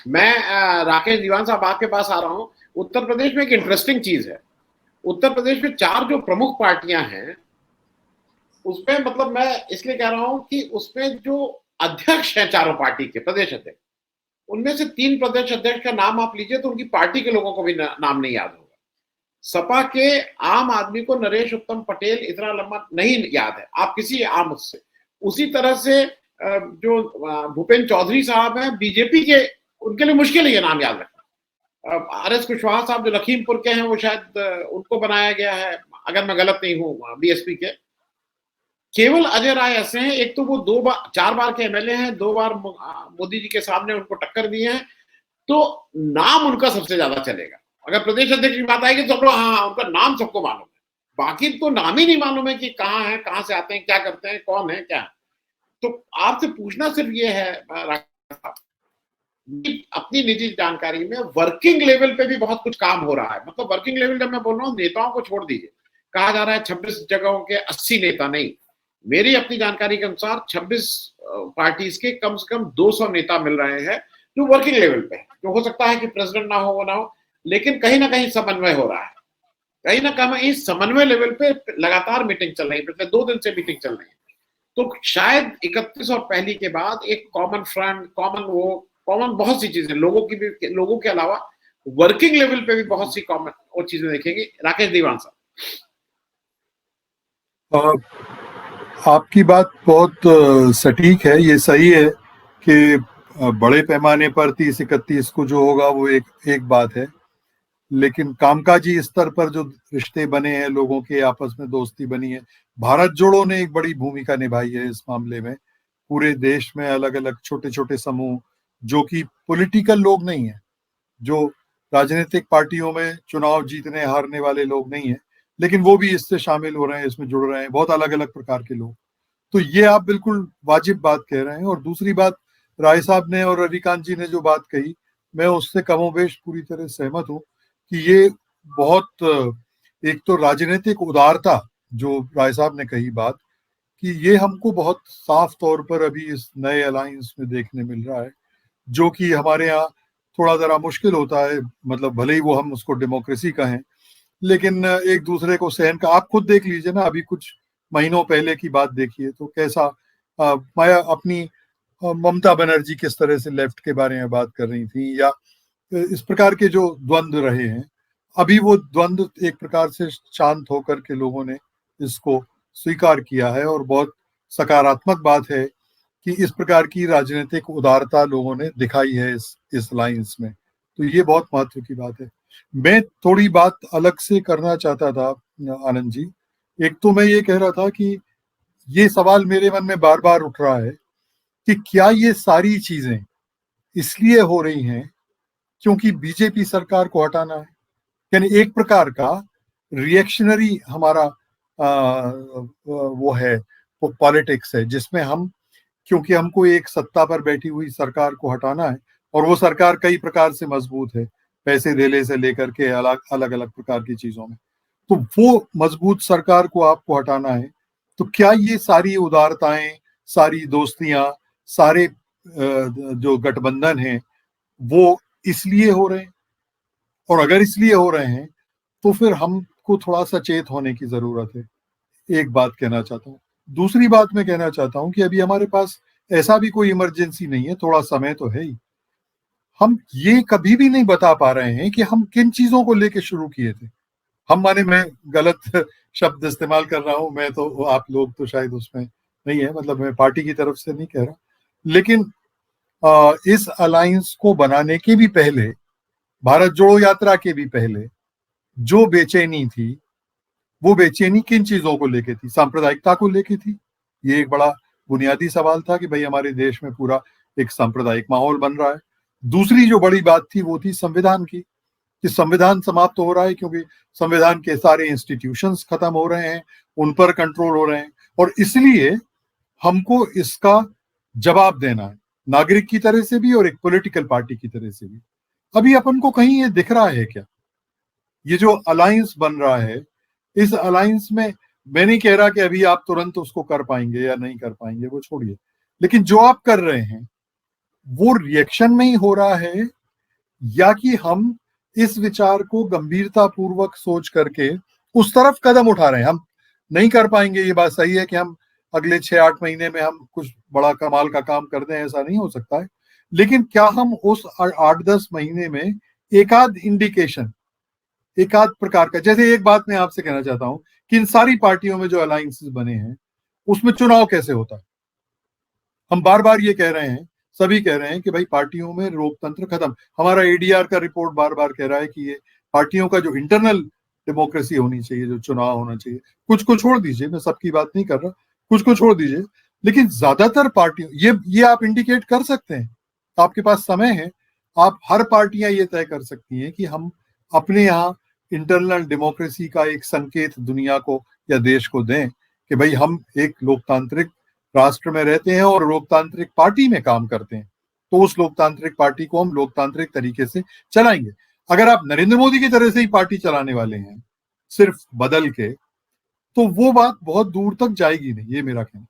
मैं राकेश दीवान साहब आपके पास आ रहा हूं। उत्तर प्रदेश में एक इंटरेस्टिंग चीज है। उत्तर प्रदेश में 4 जो प्रमुख पार्टियां हैं उसमें, मतलब मैं इसलिए कह रहा हूं कि उसमें जो अध्यक्ष हैं चारों पार्टी के प्रदेश अध्यक्ष, उनमें से 3 प्रदेश अध्यक्ष का नाम आप लीजिए तो उनकी पार्टी के लोगों को भी नाम नहीं याद होगा। सपा के आम आदमी को नरेश उत्तम पटेल इतना लंबा नहीं याद है, आप किसी आम उससे। उसी तरह से जो भूपेंद्र चौधरी साहब हैं बीजेपी के, उनके लिए मुश्किल है ये नाम याद रखना। आर.एस. कुशवाहा साहब जो लखीमपुर के हैं, वो शायद उनको बनाया गया है, अगर मैं गलत नहीं हूं, बीएसपी के। केवल अजय राय ऐसे हैं, एक तो वो 4 बार के एमएलए हैं, 2 बार मोदी जी के सामने उनको टक्कर दिए हैं, तो नाम उनका सबसे ज्यादा चलेगा। अगर प्रदेश अध्यक्ष की बात आएगी तो सब लोग हाँ, उनका नाम सबको मालूम है, बाकी तो नाम ही नहीं मालूम है कि कहाँ है, कहाँ से आते हैं, क्या करते हैं, कौन है, क्या है। तो आपसे पूछना सिर्फ ये है अपनी निजी जानकारी में वर्किंग लेवल पे भी बहुत कुछ काम हो रहा है। मतलब वर्किंग लेवल जब मैं बोल रहा हूँ, नेताओं को छोड़ दीजिए, कहा जा रहा है 26 जगहों के 80 नेता, नहीं, मेरी अपनी जानकारी के अनुसार 26 पार्टीज के कम से कम 200 नेता मिल रहे हैं जो वर्किंग लेवल पे है। जो हो सकता है कि प्रेसिडेंट ना हो, वो ना हो, लेकिन कहीं ना कहीं समन्वय हो रहा है, कहीं ना कहीं इस समन्वय लेवल पे लगातार मीटिंग चल रही है, पिछले 2 दिन से मीटिंग चल रही है। तो शायद 31 और पहली के बाद एक कॉमन फ्रंट, कॉमन बहुत सी चीजें लोगों के अलावा वर्किंग लेवल पे भी बहुत सी कॉमन और चीजें देखेंगे। राकेश दीवान साहब, आपकी बात बहुत सटीक है। ये सही है कि बड़े पैमाने पर 30-31 को जो होगा वो एक बात है, लेकिन कामकाजी स्तर पर जो रिश्ते बने हैं, लोगों के आपस में दोस्ती बनी है, भारत जोड़ो ने एक बड़ी भूमिका निभाई है इस मामले में। पूरे देश में अलग अलग छोटे छोटे समूह जो कि पॉलिटिकल लोग नहीं है, जो राजनीतिक पार्टियों में चुनाव जीतने हारने वाले लोग नहीं है, लेकिन वो भी इससे शामिल हो रहे हैं, इसमें जुड़ रहे हैं, बहुत अलग अलग प्रकार के लोग। तो ये आप बिल्कुल वाजिब बात कह रहे हैं। और दूसरी बात, राय साहब ने और रविकांत जी ने जो बात कही, मैं उससे कमोबेश पूरी तरह सहमत हूँ कि ये बहुत, एक तो राजनीतिक उदारता जो राय साहब ने कही बात, कि ये हमको बहुत साफ तौर पर अभी इस नए अलायंस में देखने मिल रहा है, जो कि हमारे यहाँ थोड़ा जरा मुश्किल होता है। मतलब भले ही वो हम उसको डेमोक्रेसी कहें, लेकिन एक दूसरे को सहन का, आप खुद देख लीजिए ना, अभी कुछ महीनों पहले की बात देखिए तो कैसा माया अपनी ममता बनर्जी किस तरह से लेफ्ट के बारे में बात कर रही थी, या इस प्रकार के जो द्वंद्व रहे हैं, अभी वो द्वंद्व एक प्रकार से शांत होकर के लोगों ने इसको स्वीकार किया है। और बहुत सकारात्मक बात है कि इस प्रकार की राजनीतिक उदारता लोगों ने दिखाई है इस लाइंस में। तो ये बहुत महत्व की बात है। मैं थोड़ी बात अलग से करना चाहता था आनंद जी। एक तो मैं ये कह रहा था कि ये सवाल मेरे मन में बार बार उठ रहा है कि क्या ये सारी चीजें इसलिए हो रही हैं क्योंकि बीजेपी सरकार को हटाना है। यानी एक प्रकार का रिएक्शनरी हमारा वो है, पॉलिटिक्स है, जिसमें हम, क्योंकि हमको एक सत्ता पर बैठी हुई सरकार को हटाना है, और वो सरकार कई प्रकार से मजबूत है, पैसे देने से लेकर के अलग अलग प्रकार की चीजों में, तो वो मजबूत सरकार को आपको हटाना है। तो क्या ये सारी उदारताएं, सारी दोस्तियां, सारे जो गठबंधन हैं वो इसलिए हो रहे हैं? और अगर इसलिए हो रहे हैं तो फिर हमको थोड़ा सचेत होने की जरूरत है। एक बात कहना चाहता हूँ। दूसरी बात मैं कहना चाहता हूँ कि अभी हमारे पास ऐसा भी कोई इमरजेंसी नहीं है, थोड़ा समय तो है ही। हम ये कभी भी नहीं बता पा रहे हैं कि हम किन चीजों को लेके शुरू किए थे। हम माने, मैं गलत शब्द इस्तेमाल कर रहा हूं, मैं तो, आप लोग तो शायद उसमें नहीं है, मतलब मैं पार्टी की तरफ से नहीं कह रहा, लेकिन इस अलायंस को बनाने के भी पहले, भारत जोड़ो यात्रा के भी पहले जो बेचैनी थी, वो बेचैनी किन चीजों को लेके थी? सांप्रदायिकता को लेके थी। ये एक बड़ा बुनियादी सवाल था कि भाई हमारे देश में पूरा एक सांप्रदायिक माहौल बन रहा है। दूसरी जो बड़ी बात थी वो थी संविधान की, कि संविधान समाप्त हो रहा है, क्योंकि संविधान के सारे इंस्टीट्यूशंस खत्म हो रहे हैं, उन पर कंट्रोल हो रहे हैं, और इसलिए हमको इसका जवाब देना है, नागरिक की तरह से भी और एक पॉलिटिकल पार्टी की तरह से भी। अभी अपन को कहीं ये दिख रहा है क्या? ये जो अलायंस बन रहा है, इस अलायंस में मैं नहीं कह रहा कि अभी आप तुरंत उसको कर पाएंगे या नहीं कर पाएंगे, वो छोड़िए, लेकिन जो आप कर रहे हैं वो रिएक्शन में ही हो रहा है, या कि हम इस विचार को गंभीरता पूर्वक सोच करके उस तरफ कदम उठा रहे हैं। हम नहीं कर पाएंगे, ये बात सही है कि हम अगले 6-8 महीने में हम कुछ बड़ा कमाल का काम कर दें, ऐसा नहीं हो सकता है। लेकिन क्या हम उस 8-10 महीने में एक आध इंडिकेशन, एक आध प्रकार का, जैसे एक बात मैं आपसे कहना चाहता हूं कि इन सारी पार्टियों में जो अलायंसेस बने हैं उसमें चुनाव कैसे होता है। हम बार बार ये कह रहे हैं, सभी कह रहे हैं कि भाई पार्टियों में लोकतंत्र खत्म। हमारा एडीआर का रिपोर्ट बार बार कह रहा है कि ये पार्टियों का जो इंटरनल डेमोक्रेसी होनी चाहिए, जो चुनाव होना चाहिए, कुछ को छोड़ दीजिए, मैं सबकी बात नहीं कर रहा, कुछ को छोड़ दीजिए, लेकिन ज्यादातर पार्टियों, ये आप इंडिकेट कर सकते हैं, आपके पास समय है, आप हर पार्टियां ये तय कर सकती हैं कि हम अपने यहाँ इंटरनल डेमोक्रेसी का एक संकेत दुनिया को या देश को दें कि भाई हम एक लोकतांत्रिक राष्ट्र में रहते हैं और लोकतांत्रिक पार्टी में काम करते हैं, तो उस लोकतांत्रिक पार्टी को हम लोकतांत्रिक तरीके से चलाएंगे। अगर आप नरेंद्र मोदी की तरह से ही पार्टी चलाने वाले हैं सिर्फ बदल के, तो वो बात बहुत दूर तक जाएगी नहीं, ये मेरा कहना।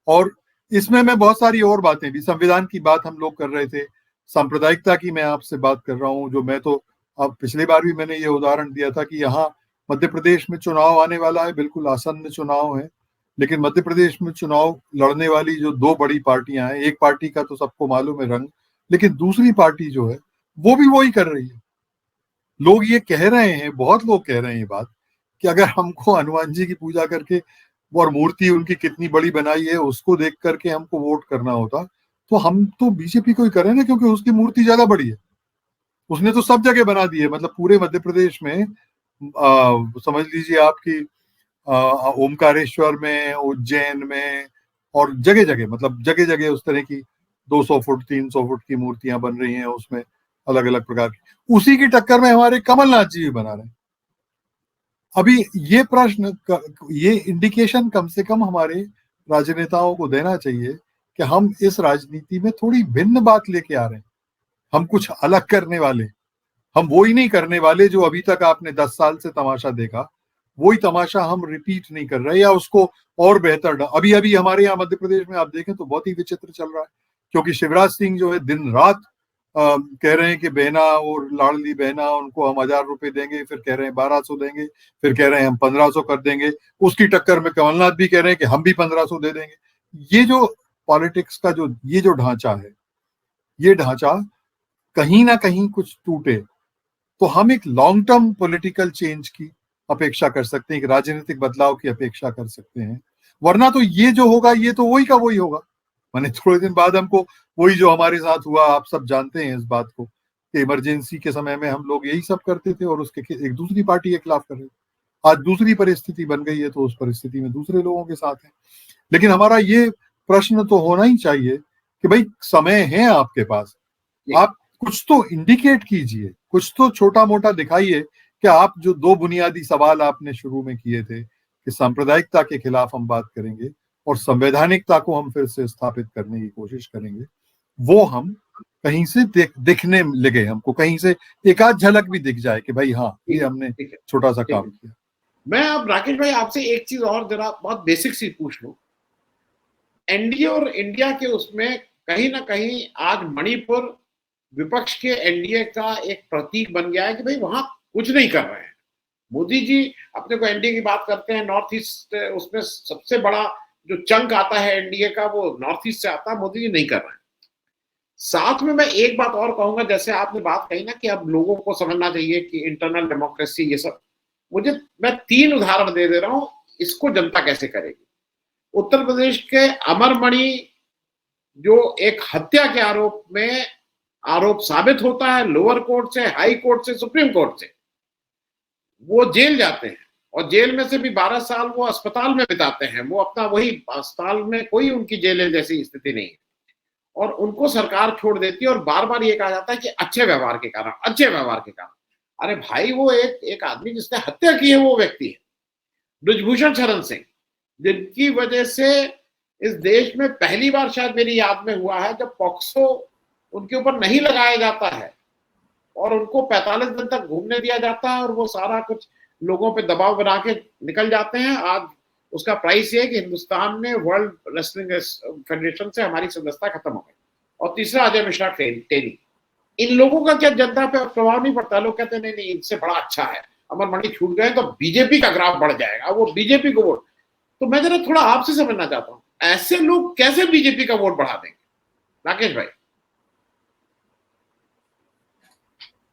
और इसमें मैं बहुत सारी और बातें भी, संविधान की बात हम लोग कर रहे थे, सांप्रदायिकता की मैं आपसे बात कर रहा हूँ, जो मैं तो अब पिछली बार भी मैंने ये उदाहरण दिया था कि यहाँ मध्य प्रदेश में चुनाव आने वाला है, बिल्कुल आसन्न चुनाव है, लेकिन मध्य प्रदेश में चुनाव लड़ने वाली जो दो बड़ी पार्टियां हैं, एक पार्टी का तो सबको मालूम है रंग, लेकिन दूसरी पार्टी जो है वो भी वही कर रही है। लोग ये कह रहे हैं, बहुत लोग कह रहे हैं ये बात, कि अगर हमको हनुमान जी की पूजा करके और मूर्ति उनकी कितनी बड़ी बनाई है उसको देख करके हमको वोट करना होता, तो हम तो बीजेपी को ही करें ना, क्योंकि उसकी मूर्ति ज्यादा बड़ी है, उसने तो सब जगह बना दी है, मतलब पूरे मध्य प्रदेश में समझ लीजिए आपकी ओमकारेश्वर में, उज्जैन में, और जगह जगह, मतलब जगह जगह उस तरह की 200 फुट 300 फुट की मूर्तियां बन रही हैं, उसमें अलग अलग प्रकार की। उसी की टक्कर में हमारे कमलनाथ जी भी बना रहे हैं। अभी ये प्रश्न, ये इंडिकेशन कम से कम हमारे राजनेताओं को देना चाहिए कि हम इस राजनीति में थोड़ी भिन्न बात लेके आ रहे हैं, हम कुछ अलग करने वाले, हम वो ही नहीं करने वाले जो अभी तक आपने 10 साल से तमाशा देखा, वही तमाशा हम रिपीट नहीं कर रहे, या उसको और बेहतर। अभी अभी हमारे यहाँ मध्य प्रदेश में आप देखें तो बहुत ही विचित्र चल रहा है, क्योंकि शिवराज सिंह जो है दिन रात कह रहे हैं कि बहना और लाडली बहना उनको हम 1000 रुपए देंगे, फिर कह रहे हैं 1200 देंगे, फिर कह रहे हैं हम 1500 कर देंगे। उसकी टक्कर में कमलनाथ भी कह रहे हैं कि हम भी 1500 दे देंगे। ये जो पॉलिटिक्स का जो ये जो ढांचा है, ये ढांचा कहीं ना कहीं कुछ टूटे तो हम एक लॉन्ग टर्म पॉलिटिकल चेंज की अपेक्षा कर सकते हैं, एक राजनीतिक बदलाव की अपेक्षा कर सकते हैं। वरना तो ये जो होगा ये तो वही का वही होगा, माने थोड़े दिन बाद हमको वही जो हमारे साथ हुआ, आप सब जानते हैं इस बात को, कि इमरजेंसी के समय में हम लोग यही सब करते थे और उसके एक दूसरी पार्टी के खिलाफ कर रहे थे। आज दूसरी परिस्थिति बन गई है तो उस परिस्थिति में दूसरे लोगों के साथ है। लेकिन हमारा ये प्रश्न तो होना ही चाहिए कि भाई समय है आपके पास, आप कुछ तो इंडिकेट कीजिए, कुछ तो छोटा मोटा दिखाइए कि आप जो दो बुनियादी सवाल आपने शुरू में किए थे कि सांप्रदायिकता के खिलाफ हम बात करेंगे और संवैधानिकता को हम फिर से स्थापित करने की कोशिश करेंगे, वो हम कहीं से दिखने लगे, हमको कहीं से एक आध झलक भी दिख जाए कि भाई हाँ ये हमने छोटा सा काम किया। मैं अब राकेश भाई आपसे एक चीज और जरा बहुत बेसिक सी पूछ लूं, एनडीए और इंडिया के उसमें कहीं ना कहीं आज मणिपुर विपक्ष के एनडीए का एक प्रतीक बन गया है कि भाई वहां कुछ नहीं कर रहे हैं। मोदी जी अपने को एनडीए की बात करते हैं, नॉर्थ ईस्ट उसमें सबसे बड़ा जो चंक आता है एनडीए का वो नॉर्थ ईस्ट से आता है, मोदी जी नहीं कर रहे हैं। साथ में मैं एक बात और कहूंगा, जैसे आपने बात कही ना कि अब लोगों को समझना चाहिए कि इंटरनल डेमोक्रेसी ये सब, मैं 3 उदाहरण दे रहा हूं, इसको जनता कैसे करेगी। उत्तर प्रदेश के अमरमणि जो एक हत्या के आरोप में आरोप साबित होता है, लोअर कोर्ट से, हाई कोर्ट से, सुप्रीम कोर्ट से, वो जेल जाते हैं और जेल में से भी 12 साल वो अस्पताल में बिताते हैं। वो अपना वही अस्पताल में, कोई उनकी जेल जैसी स्थिति नहीं है और उनको सरकार छोड़ देती है और बार बार ये कहा जाता है कि अच्छे व्यवहार के कारण, अच्छे व्यवहार के कारण। अरे भाई वो एक आदमी जिसने हत्या की है वो व्यक्ति है बृजभूषण शरण सिंह, जिनकी वजह से इस देश में पहली बार शायद मेरी याद में हुआ है जब पॉक्सो उनके ऊपर नहीं लगाया जाता है और उनको 45 दिन तक घूमने दिया जाता है और वो सारा कुछ लोगों पे दबाव बना के निकल जाते हैं। आज उसका प्राइस ये है कि हिंदुस्तान में वर्ल्ड रेसलिंग फेडरेशन से हमारी सदस्यता खत्म हो गई और तीसरा अजय मिश्रा टेनी। इन लोगों का क्या जनता पे प्रभाव नहीं पड़ता? लोग कहते हैं नहीं नहीं इनसे बड़ा अच्छा है, अमर मणि छूट गए तो बीजेपी का ग्राफ बढ़ जाएगा, वो बीजेपी को वोट। तो मैं जरा थोड़ा आपसे समझना चाहता हूँ, ऐसे लोग कैसे बीजेपी का वोट बढ़ा देंगे? राकेश भाई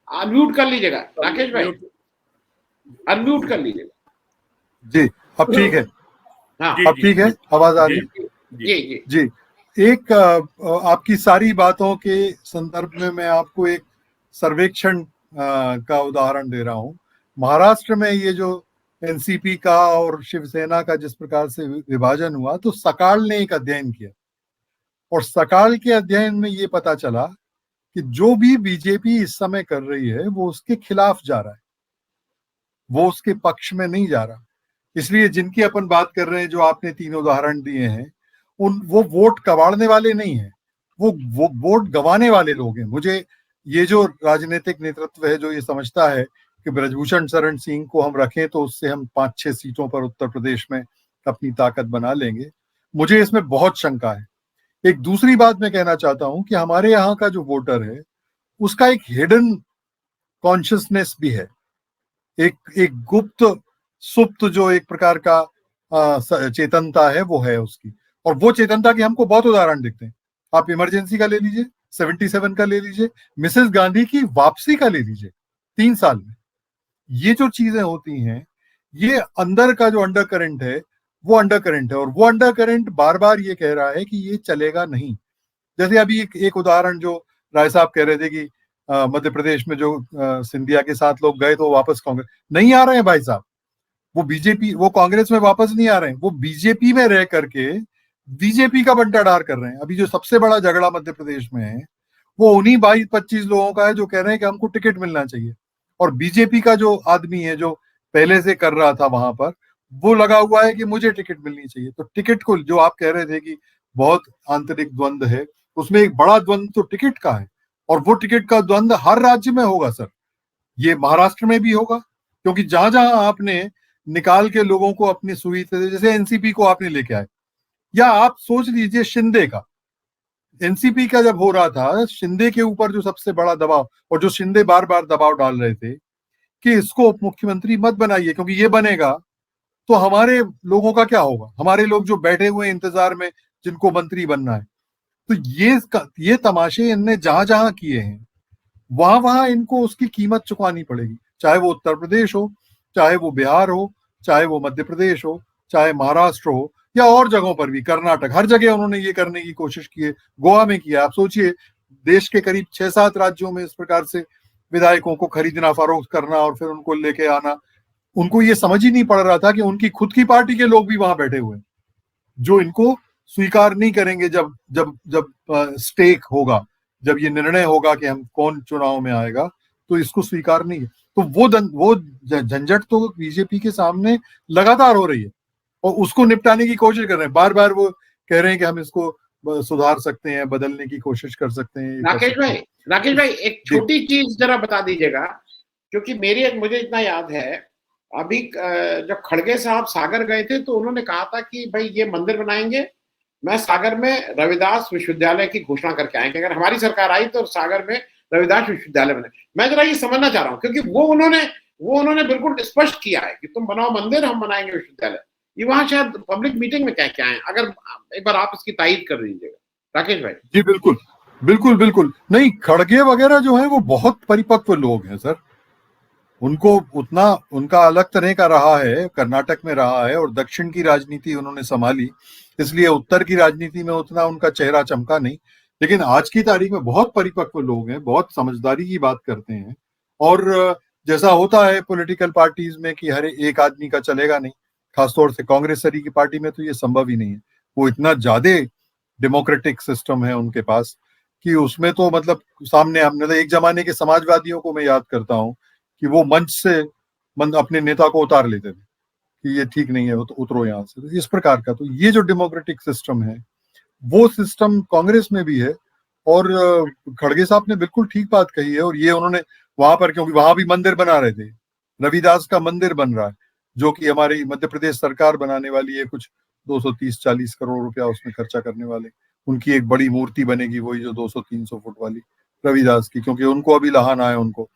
अनम्यूट कर लीजिएगा। राकेश भाई अनम्यूट कर लीजिएगा। जी अब ठीक है। हाँ अब ठीक है, आवाज आ रही है? जी जी एक आपकी सारी बातों के संदर्भ में मैं आपको एक सर्वेक्षण का उदाहरण दे रहा हूं। महाराष्ट्र में ये जो एनसीपी का और शिवसेना का जिस प्रकार से विभाजन हुआ, तो सकाल ने एक अध्ययन किया और सकाल के अध्ययन में ये पता चला कि जो भी बीजेपी इस समय कर रही है वो उसके खिलाफ जा रहा है, वो उसके पक्ष में नहीं जा रहा। इसलिए जिनकी अपन बात कर रहे हैं, जो आपने 3 उदाहरण दिए हैं, वो वोट कबाड़ने वाले नहीं है, वो वोट गंवाने वाले लोग हैं। मुझे ये जो राजनीतिक नेतृत्व है जो ये समझता है कि ब्रजभूषण शरण सिंह को हम रखें तो उससे हम 5-6 सीटों पर उत्तर प्रदेश में अपनी ताकत बना लेंगे, मुझे इसमें बहुत शंका है। एक दूसरी बात मैं कहना चाहता हूं कि हमारे यहाँ का जो वोटर है उसका एक हिडन कॉन्शियसनेस भी है, एक गुप्त सुप्त जो एक प्रकार का चेतनता है वो है उसकी। और वो चेतनता के हमको बहुत उदाहरण दिखते हैं। आप इमरजेंसी का ले लीजिए, 77 का ले लीजिए, मिसेस गांधी की वापसी का ले लीजिए 3 साल में। ये जो चीजें होती हैं, ये अंदर का जो अंडर करंट है वो अंडर करंट है, और वो अंडर करंट बार बार ये कह रहा है कि ये चलेगा नहीं। जैसे अभी एक उदाहरण जो राय साहब कह रहे थे कि मध्य प्रदेश में जो सिंधिया के साथ लोग गए तो वापस कांग्रेस नहीं आ रहे हैं भाई साहब, वो बीजेपी, वो कांग्रेस में वापस नहीं आ रहे हैं, वो बीजेपी में रह करके बीजेपी का बंटाढार कर रहे हैं। अभी जो सबसे बड़ा झगड़ा मध्य प्रदेश में है वो उन्हीं 22-25 लोगों का है जो कह रहे हैं कि हमको टिकट मिलना चाहिए, और बीजेपी का जो आदमी है जो पहले से कर रहा था वहां पर, वो लगा हुआ है कि मुझे टिकट मिलनी चाहिए। तो टिकट को जो आप कह रहे थे कि बहुत आंतरिक द्वंद्व है, उसमें एक बड़ा द्वंद्व तो टिकट का है, और वो टिकट का द्वंद्व हर राज्य में होगा सर। ये महाराष्ट्र में भी होगा, क्योंकि जहां जहां आपने निकाल के लोगों को अपनी सुविधा, जैसे एनसीपी को आपने लेके आए, या आप सोच लीजिए शिंदे का, एनसीपी का जब हो रहा था, शिंदे के ऊपर जो सबसे बड़ा दबाव, और जो शिंदे बार बार दबाव डाल रहे थे कि इसको उप मुख्यमंत्री मत बनाइए क्योंकि ये बनेगा तो हमारे लोगों का क्या होगा, हमारे लोग जो बैठे हुए इंतजार में जिनको मंत्री बनना है। तो ये तमाशे इनने जहां जहां किए हैं वहां वहां इनको उसकी कीमत चुकानी पड़ेगी, चाहे वो उत्तर प्रदेश हो, चाहे वो बिहार हो, चाहे वो मध्य प्रदेश हो, चाहे महाराष्ट्र हो, या और जगहों पर भी, कर्नाटक, हर जगह उन्होंने ये करने की कोशिश की है। गोवा में किया। आप सोचिए, देश के करीब 6-7 राज्यों में इस प्रकार से विधायकों को खरीदना फरोख्त करना और फिर उनको लेके आना, उनको ये समझ ही नहीं पड़ रहा था कि उनकी खुद की पार्टी के लोग भी वहां बैठे हुए हैं जो इनको स्वीकार नहीं करेंगे। जब जब जब स्टेक होगा, जब ये निर्णय होगा कि हम कौन चुनाव में आएगा, तो इसको स्वीकार नहीं है। तो वो झंझट तो बीजेपी के सामने लगातार हो रही है और उसको निपटाने की कोशिश कर रहे हैं। बार बार वो कह रहे हैं कि हम इसको सुधार सकते हैं, बदलने की कोशिश कर सकते हैं। राकेश भाई एक छोटी चीज जरा बता दीजिएगा, क्योंकि मुझे इतना याद है, अभी जब खड़गे साहब सागर गए थे तो उन्होंने कहा था कि भाई ये मंदिर बनाएंगे, मैं सागर में रविदास विश्वविद्यालय की घोषणा करके आएंगे, अगर हमारी सरकार आई तो सागर में रविदास विश्वविद्यालय बने। मैं जरा ये समझना चाह रहा हूँ, क्योंकि वो उन्होंने बिल्कुल स्पष्ट किया है कि तुम बनाओ मंदिर, हम बनाएंगे विश्वविद्यालय। ये वहां शायद पब्लिक मीटिंग में क्या है, अगर एक बार आप इसकी तायीद कर दीजिएगा राकेश भाई। जी बिल्कुल बिल्कुल बिल्कुल। नहीं, खड़गे वगैरह जो है वो बहुत परिपक्व लोग हैं सर, उनको उतना, उनका अलग तरह का रहा है, कर्नाटक में रहा है और दक्षिण की राजनीति उन्होंने संभाली, इसलिए उत्तर की राजनीति में उतना उनका चेहरा चमका नहीं। लेकिन आज की तारीख में बहुत परिपक्व लोग हैं, बहुत समझदारी की बात करते हैं। और जैसा होता है पॉलिटिकल पार्टीज में कि हर एक आदमी का चलेगा नहीं, खासतौर से कांग्रेस सरी की पार्टी में तो ये संभव ही नहीं है। वो इतना ज्यादा डेमोक्रेटिक सिस्टम है उनके पास कि उसमें तो मतलब सामने, हमने एक जमाने के समाजवादियों को मैं याद करता हूँ कि वो मंच से अपने नेता को उतार लेते थे कि ये ठीक नहीं है, वो तो उतरो यहाँ से। तो इस प्रकार का, तो ये जो डेमोक्रेटिक सिस्टम है वो सिस्टम कांग्रेस में भी है। और खड़गे साहब ने बिल्कुल ठीक बात कही है। और ये उन्होंने वहां पर, क्योंकि वहां भी मंदिर बना रहे थे, रविदास का मंदिर बन रहा है जो कि हमारी मध्य प्रदेश सरकार बनाने वाली है, कुछ 230-40 करोड़ रुपया उसमें खर्चा करने वाले, उनकी एक बड़ी मूर्ति बनेगी, वही जो 200-300 फुट वाली रविदास की, क्योंकि उनको अभी लहाना है उनको।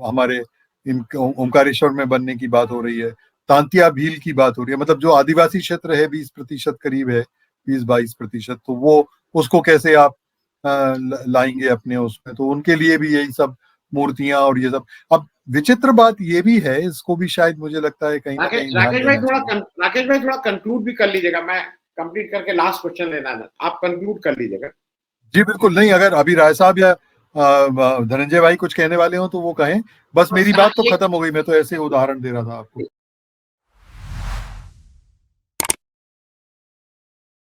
हमारे इन ओंकारेश्वर में बनने की बात हो रही है, तांतिया भील की बात हो रही है, मतलब जो आदिवासी क्षेत्र है 20% करीब है, 20-22%, तो वो उसको कैसे आप लाएंगे अपने उसमें, तो उनके लिए भी यही सब मूर्तियां और ये सब। अब विचित्र बात ये भी है, इसको भी शायद मुझे लगता है कहीं ना कहीं ध्यान देना चाहिए। राकेश भाई थोड़ा कंक्लूड भी कर लीजिएगा, मैं कंप्लीट करके लास्ट क्वेश्चन लेना है, आप कंक्लूड कर लीजिएगा। जी बिल्कुल, नहीं अगर अभी राय साहब या धनंजय भाई कुछ कहने वाले हो तो वो कहें, बस मेरी बात तो खत्म हो गई, मैं तो ऐसे उदाहरण दे रहा था आपको।